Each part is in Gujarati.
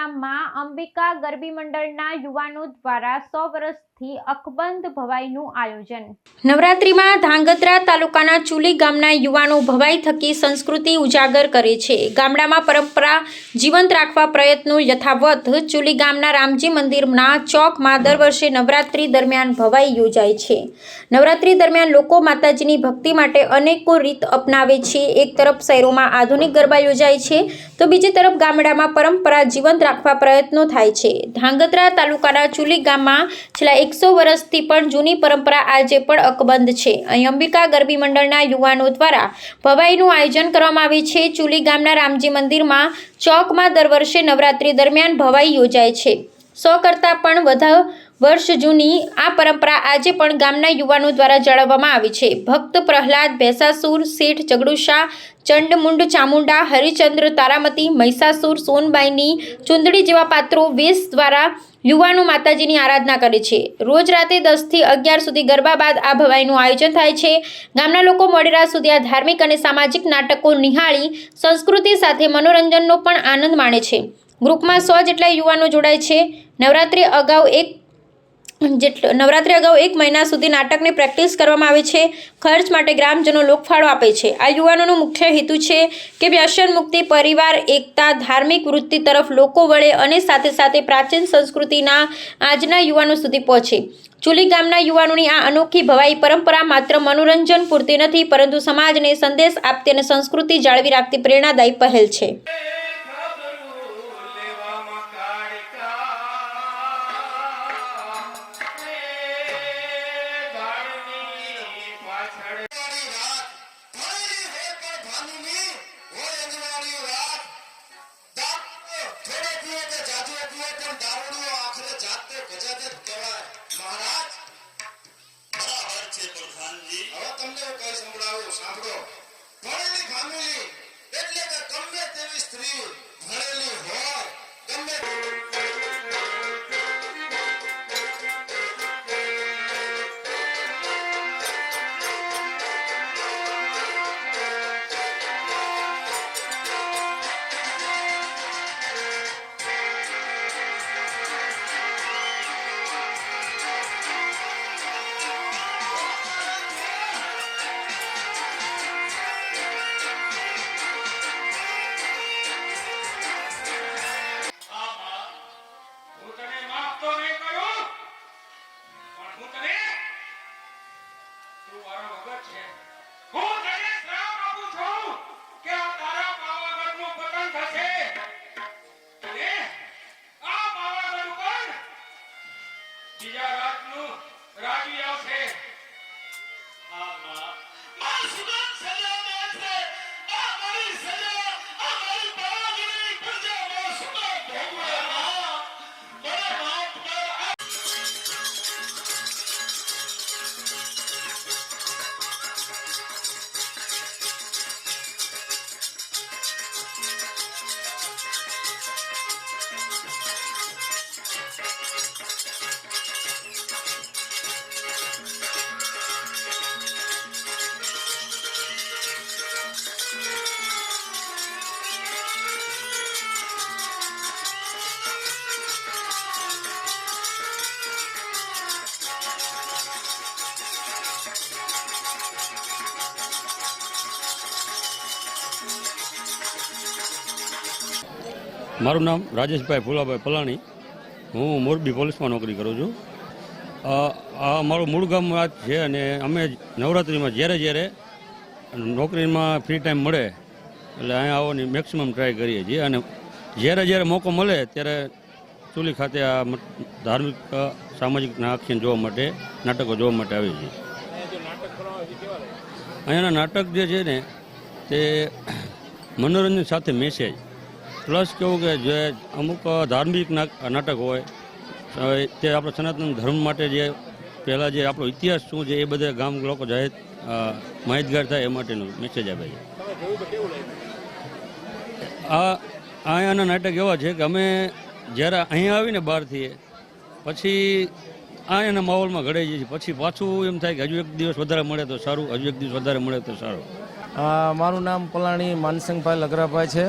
ગામમાં અંબિકા ગરબી મંડળના યુવાનો દ્વારા 100 વર્ષથી અકબંધ ભવાઈનું આયોજન। નવરાત્રિમાં ધાંગધ્રા તાલુકાના ચુલી ગામના યુવાનો ભવાઈ થકી સંસ્કૃતિ ઉજાગર કરે છે। ગામડામાં પરંપરા જીવંત રાખવા પ્રયત્નો યથાવત। ચુલી ગામના રામજી મંદિરના ચોકમાં દર વર્ષે નવરાત્રિ દરમિયાન ભવાઈ યોજાય છે। નવરાત્રિ દરમિયાન લોકો માતાજીની ભક્તિ માટે અનેકો રીત અપનાવે છે। એક તરફ શહેરોમાં આધુનિક ગરબા યોજાય છે તો બીજી તરફ ગામડામાં પરંપરા જીવંત રાખવા પ્રયત્નો થાય છે। ધાંગધ્રા તાલુકાના ચુલી ગામમાં છેલ્લા 100 વર્ષથી પણ જૂની પરંપરા આજે પણ અકબંધ છે। અહીં અંબિકા ગરબી મંડળના યુવાનો દ્વારા ભવાઈનું આયોજન કરવામાં આવે છે। ચુલી ગામના રામજી મંદિરમાં ચોકમાં દર વર્ષે નવરાત્રિ દરમિયાન ભવાઈ યોજાય છે। 100 કરતાં પણ વધુ વર્ષ જૂની આ પરંપરા આજે પણ ગામના યુવાનો દ્વારા જાળવવામાં આવી છે। ભક્ત પ્રહલાદ, ભેસાસુર, શેઠ જગડુશા, ચંડમુંડ ચામુંડા, હરિચંદ્ર, તારામતી, મહિષાસુર, સોનબાઈની ચુંદડી જેવા પાત્રો વેશ દ્વારા યુવાનો માતાજીની આરાધના કરે છે। રોજ રાતે 10 થી 11 સુધી ગરબા બાદ આ ભવાઈનું આયોજન થાય છે। ગામના લોકો મોડી રાત સુધી આ ધાર્મિક અને સામાજિક નાટકો નિહાળી સંસ્કૃતિ સાથે મનોરંજનનો પણ આનંદ માણે છે। ગ્રુપમાં 100 જેટલા યુવાનો જોડાય છે। નવરાત્રિ અગાઉ એક મહિના સુધી નાટકની પ્રેક્ટિસ કરવામાં આવે છે। ખર્ચ માટે ગ્રામજનો લોકફાળો આપે છે। આ યુવાનોનો મુખ્ય હેતુ છે કે વ્યસન મુક્તિ, પરિવાર એકતા, ધાર્મિક વૃત્તિ તરફ લોકો વળે અને સાથે સાથે પ્રાચીન સંસ્કૃતિના આજના યુવાનો સુધી પહોંચે। ચુલી ગામના યુવાનોની આ અનોખી ભવાઈ પરંપરા માત્ર મનોરંજન પૂરતી નથી પરંતુ સમાજને સંદેશ આપતી અને સંસ્કૃતિ જાળવી રાખતી પ્રેરણાદાયી પહેલ છે। મારું નામ રાજેશભાઈ ફુલાભાઈ પલાણી। હું મોરબી પોલીસમાં નોકરી કરું છું। આ મારું મૂળ ગામ છે અને અમે નવરાત્રિમાં જ્યારે નોકરીમાં ફ્રી ટાઈમ મળે એટલે અહીંયા આવવાની મેક્સિમમ ટ્રાય કરીએ છીએ અને જ્યારે મોકો મળે ત્યારે ચુલી ખાતે આ ધાર્મિક સામાજિક એક્શન જોવા માટે નાટકો જોવા માટે આવીએ છીએ। અહીંયાના નાટક જે છે ને તે મનોરંજન સાથે મેસેજ પ્લસ કેવું કે જે અમુક ધાર્મિક નાટક હોય તે આપણા સનાતન ધર્મ માટે જે પહેલાં જે આપણો ઇતિહાસ શું છે એ બધા ગામ લોકો જાહેર માહિતગાર થાય એ માટેનો મેસેજ આપે છે। અહીંયાના નાટક એવા છે કે અમે જ્યારે અહીંયા આવીને બહારથી પછી અહીંયાના માહોલમાં ઘડાઈ જઈએ છીએ। પછી પાછું એમ થાય કે હજુ એક દિવસ વધારે મળે તો સારું, હજુ એક દિવસ વધારે મળે તો સારું। મારું નામ પલાણી માનસિંહભાઈ લગરાભાઈ છે।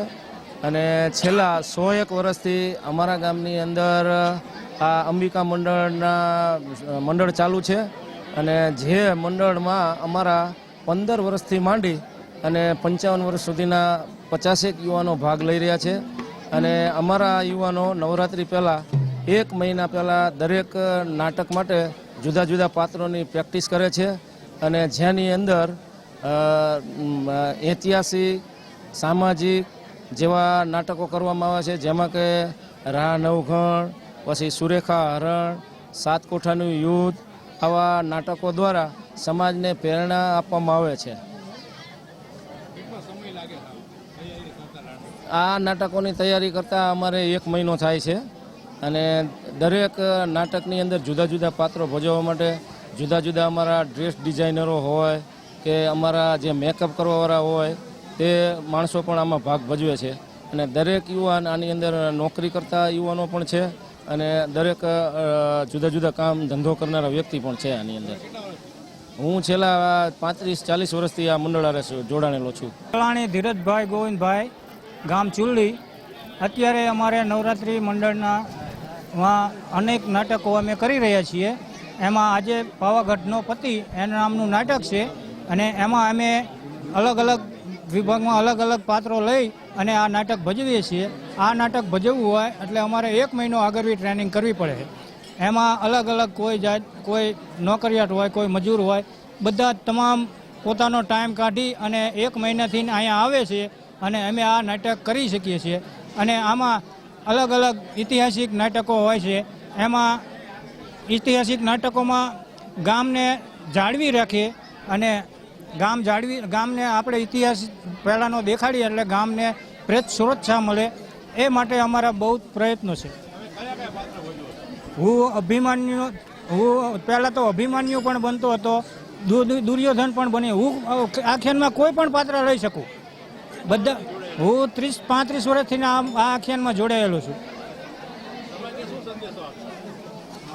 અને છેલ્લા 101 વર્ષથી અમારા ગામની અંદર આ અંબિકા મંડળ ચાલુ છે. અને જે મંડળમાં અમારા 15 વર્ષથી માંડી અને 55 વર્ષ સુધીના 50 યુવાનો ભાગ લઈ રહ્યા છે. અને અમારા યુવાનો નવરાત્રિ પહેલાં 1 મહિના પહેલાં દરેક નાટક માટે જુદા જુદા પાત્રોની પ્રેક્ટિસ કરે છે. અને જેની અંદર ઐતિહાસિક, સામાજિક જેવા નાટકો કરવામાં આવે છે, જેમાં કે રાહ નવઘણ, પછી સુરેખા હરણ, સાત કોઠાનું યુદ્ધ, આવા નાટકો દ્વારા સમાજને પ્રેરણા આપવામાં આવે છે. આ નાટકોની તૈયારી કરતાં અમારે 1 મહિનો થાય છે. અને દરેક નાટકની અંદર જુદા જુદા પાત્રો ભજવવા માટે જુદા જુદા અમારા ડ્રેસ ડિઝાઇનરો હોય કે અમારા જે મેકઅપ કરવાવાળા હોય તે માણસો પણ આમાં ભાગ ભજવે છે. અને દરેક યુવાન આની અંદર નોકરી કરતા યુવાનો પણ છે અને દરેક જુદા જુદા કામ ધંધો કરનારા વ્યક્તિ પણ છે આની અંદર. હું છેલ્લા 35-40 વર્ષથી આ મંડળ હારે જોડાણેલો છું. પલાણી ધીરજભાઈ ગોવિંદભાઈ, ગામ ચુલ્લી. અત્યારે અમારે નવરાત્રિ મંડળના અનેક નાટકો અમે કરી રહ્યા છીએ. એમાં આજે પાવાગઢનો પતિ એના નામનું નાટક છે અને એમાં અમે અલગ અલગ વિભાગમાં અલગ અલગ પાત્રો લઈ અને આ નાટક ભજવીએ છીએ. આ નાટક ભજવવું હોય એટલે અમારે 1 મહિનો આગળની ટ્રેનિંગ કરવી પડે. એમાં અલગ અલગ કોઈ નોકરિયાત હોય, કોઈ મજૂર હોય, બધા તમામ પોતાનો ટાઈમ કાઢી અને 1 મહિનાથી અહીંયા આવે છે અને અમે આ નાટક કરી શકીએ છીએ. અને આમાં અલગ અલગ ઐતિહાસિક નાટકો હોય છે. એમાં ઐતિહાસિક નાટકોમાં ગામને જાળવી રાખીએ અને ગામને આપણે ઇતિહાસ પહેલાંનો દેખાડીએ એટલે ગામને સુરક્ષા મળે એ માટે અમારા બહુ પ્રયત્નો છે. હું પહેલાં તો અભિમાન્યુ પણ બનતો હતો, દુર્યોધન પણ બની. હું આખ્યાનમાં કોઈ પણ પાત્ર લઈ શકું. બધા હું 30-35 વર્ષથી આ આખ્યાનમાં જોડાયેલો છું.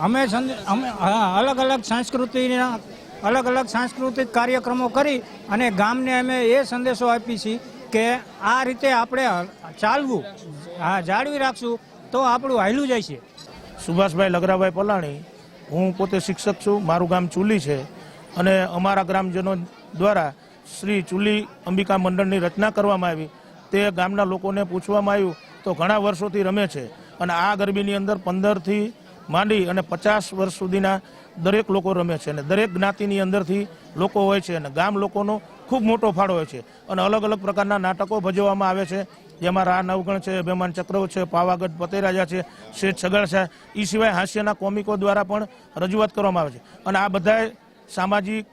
અમે અલગ અલગ સાંસ્કૃતિક કાર્યક્રમો કરી અને ગામને અમે એ સંદેશો આપી છીએ કે આ રીતે આપણે ચાલવું, જાળવી રાખશું તો આપણું હાલ્યું જાય છે. સુભાષભાઈ લગરાભાઈ પલાણી. હું પોતે શિક્ષક છું. મારું ગામ ચુલી છે અને અમારા ગ્રામજનો દ્વારા શ્રી ચુલી અંબિકા મંડળની રચના કરવામાં આવી. તે ગામના લોકોને પૂછવામાં આવ્યું તો ઘણા વર્ષોથી રમે છે. અને આ ગરબીની અંદર 15થી માંડી અને 50 વર્ષ સુધીના દરેક લોકો રમે છે. અને દરેક જ્ઞાતિની અંદરથી લોકો હોય છે અને ગામ લોકોનો ખૂબ મોટો ફાળો હોય છે. અને અલગ અલગ પ્રકારના નાટકો ભજવવામાં આવે છે, જેમાં રાહ નવગણ છે, અભિમાન ચક્રવ છે, પાવાગઢ પતેરાજા છે, શેઠ સગડ છે. એ સિવાય હાસ્યના કોમિકો દ્વારા પણ રજૂઆત કરવામાં આવે છે. અને આ બધા સામાજિક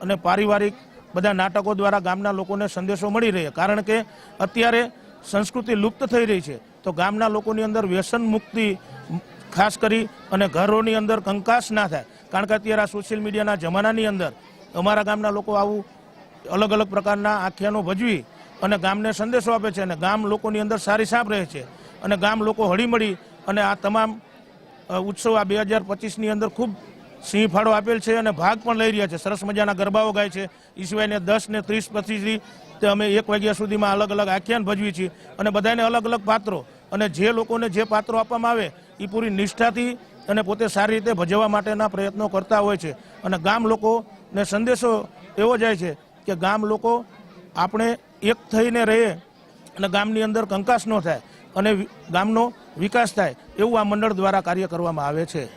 અને પારિવારિક બધા નાટકો દ્વારા ગામના લોકોને સંદેશો મળી રહે. કારણ કે અત્યારે સંસ્કૃતિ લુપ્ત થઈ રહી છે, તો ગામના લોકોની અંદર વ્યસન મુક્તિ ખાસ કરી અને ઘરોની અંદર કંકાસ ના થાય. કારણ કે અત્યારે આ સોશિયલ મીડિયાના જમાનાની અંદર અમારા ગામના લોકો આવું અલગ અલગ પ્રકારના આખ્યાનો ભજવી અને ગામને સંદેશો આપે છે અને ગામ લોકોની અંદર સારી છાપ રહે છે. અને ગામ લોકો હળીમળી અને આ તમામ ઉત્સવ આ 2025ની અંદર ખૂબ સિંહ ફાળો આપેલ છે અને ભાગ પણ લઈ રહ્યા છે. સરસ મજાના ગરબાઓ ગાય છે. એ સિવાયને 10 ને 30 25 તે અમે 1 વાગ્યા સુધીમાં અલગ અલગ આખ્યાન ભજવી છીએ અને બધાને અલગ અલગ પાત્રો અને જે લોકોને જે પાત્રો આપવામાં આવે એ પૂરી નિષ્ઠાથી અને પોતે સારી રીતે ભજવવા માટેના પ્રયત્નો કરતા હોય છે. અને ગામ લોકોને સંદેશો એવો જાય છે કે ગામ લોકો આપણે એક થઈને રહીએ અને ગામની અંદર કંકાસ ન થાય અને ગામનો વિકાસ થાય, એવું આ મંડળ દ્વારા કાર્ય કરવામાં આવે છે.